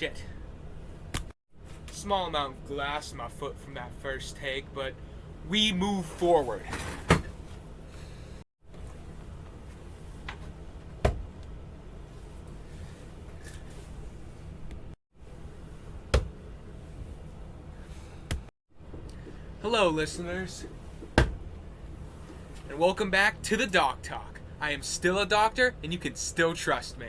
shit. Small amount of glass in my foot from that first take, but we move forward. Hello, listeners, and welcome back to the Doc Talk. I am still a doctor, and you can still trust me.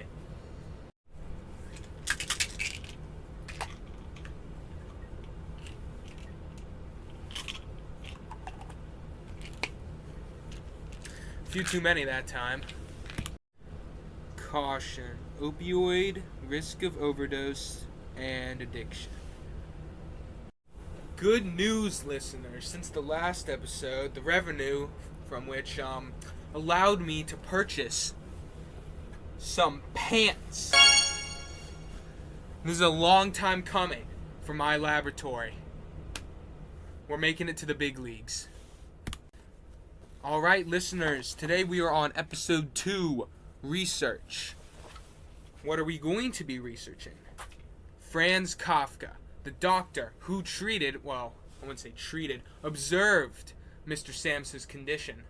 A few too many that time. Caution: opioid, risk of overdose, and addiction. Good news, listeners. Since the last episode, the revenue from which allowed me to purchase some pants. This is a long time coming for my laboratory. We're making it to the big leagues. Alright, listeners, today we are on episode 2, research. What are we going to be researching? Franz Kafka, the doctor who observed Mr. Samsa's condition.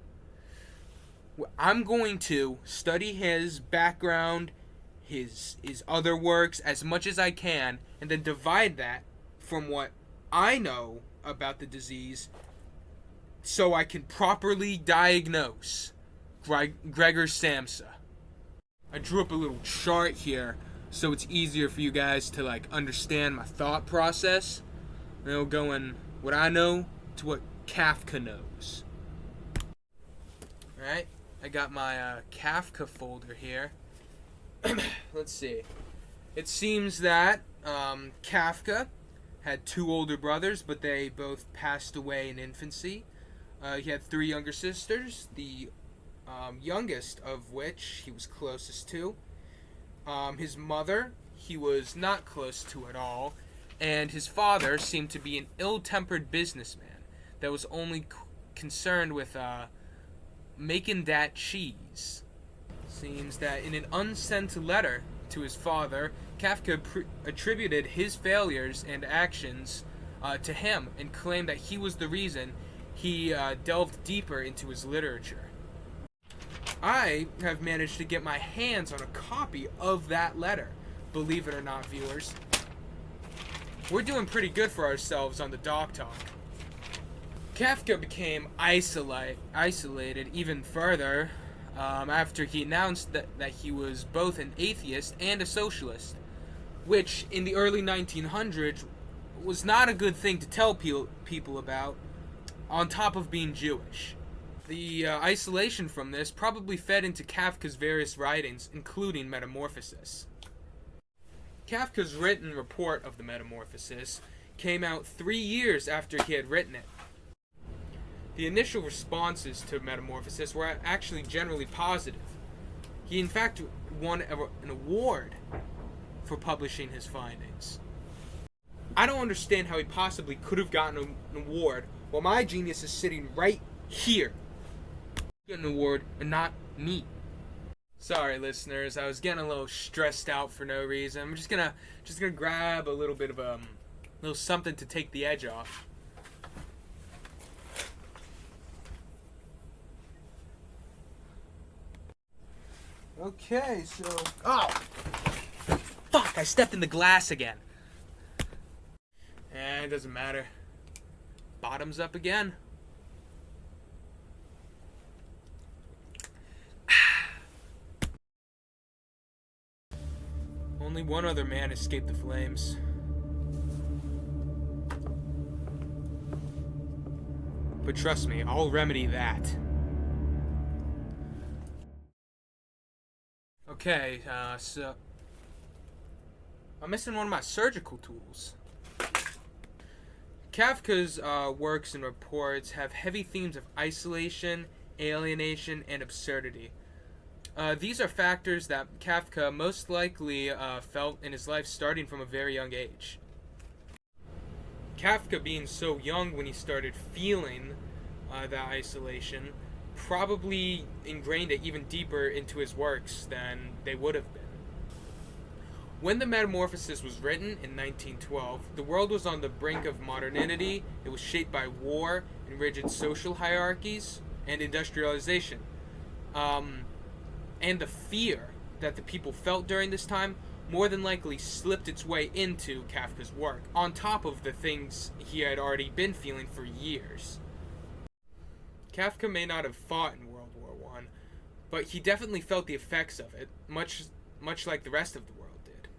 I'm going to study his background, his other works as much as I can, and then divide that from what I know about the disease so I can properly diagnose Gregor Samsa. I drew up a little chart here so it's easier for you guys to understand my thought process. Going what I know to what Kafka knows. Alright, I got my Kafka folder here. Let's see. It seems that Kafka had 2 older brothers, but they both passed away in infancy. He had 3 younger sisters, the youngest of which he was closest to. His mother, he was not close to at all, and his father seemed to be an ill-tempered businessman that was only concerned with making that cheese. Seems that in an unsent letter to his father, Kafka attributed his failures and actions to him and claimed that he was the reason he delved deeper into his literature. I have managed to get my hands on a copy of that letter, believe it or not, viewers. We're doing pretty good for ourselves on the Doc Talk. Kafka became isolated even further after he announced that he was both an atheist and a socialist, which in the early 1900s was not a good thing to tell people about, on top of being Jewish. The isolation from this probably fed into Kafka's various writings, including Metamorphosis. Kafka's written report of the Metamorphosis came out 3 years after he had written it. The initial responses to Metamorphosis were actually generally positive. He in fact won an award for publishing his findings. I don't understand how he possibly could have gotten an award while my genius is sitting right here. Get an award and not me. Sorry, listeners, I was getting a little stressed out for no reason. I'm just gonna grab a little bit of little something to take the edge off. Okay, so fuck! I stepped in the glass again. It doesn't matter. Bottoms up again. Only one other man escaped the flames. But trust me, I'll remedy that. Okay, so I'm missing one of my surgical tools. Kafka's works and reports have heavy themes of isolation, alienation, and absurdity. These are factors that Kafka most likely felt in his life starting from a very young age. Kafka, being so young when he started feeling that isolation, probably ingrained it even deeper into his works than they would have been. When the Metamorphosis was written in 1912, the world was on the brink of modernity. It was shaped by war and rigid social hierarchies and industrialization. And the fear that the people felt during this time more than likely slipped its way into Kafka's work, on top of the things he had already been feeling for years. Kafka may not have fought in World War I, but he definitely felt the effects of it, much like the rest of the world did.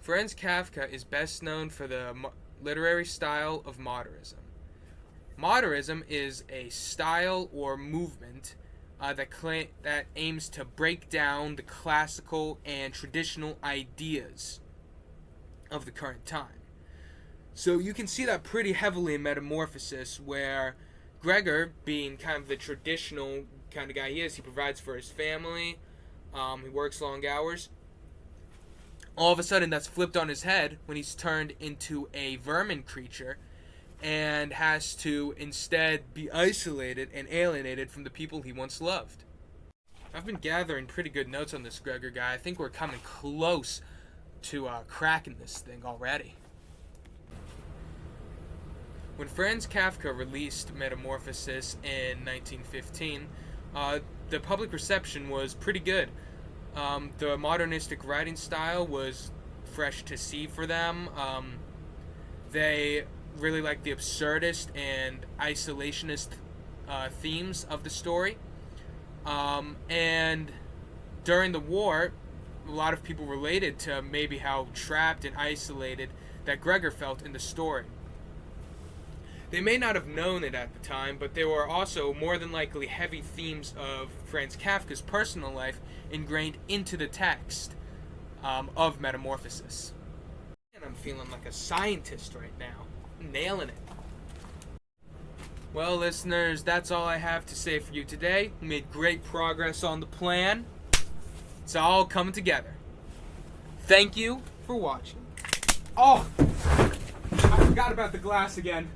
Franz Kafka is best known for the literary style of modernism. Modernism is a style or movement that aims to break down the classical and traditional ideas of the current time. So you can see that pretty heavily in Metamorphosis, where Gregor, being kind of the traditional kind of guy he is, he provides for his family, he works long hours. All of a sudden that's flipped on his head when he's turned into a vermin creature and has to instead be isolated and alienated from the people he once loved. I've been gathering pretty good notes on this Gregor guy. I think we're coming close to cracking this thing already. When Franz Kafka released Metamorphosis in 1915, the public reception was pretty good. The modernistic writing style was fresh to see for them. They really liked the absurdist and isolationist themes of the story. And during the war, a lot of people related to maybe how trapped and isolated that Gregor felt in the story. They may not have known it at the time, but there were also more than likely heavy themes of Franz Kafka's personal life ingrained into the text of Metamorphosis. And I'm feeling like a scientist right now. Nailing it. Well, listeners, that's all I have to say for you today. We made great progress on the plan. It's all coming together. Thank you for watching. Oh, I forgot about the glass again.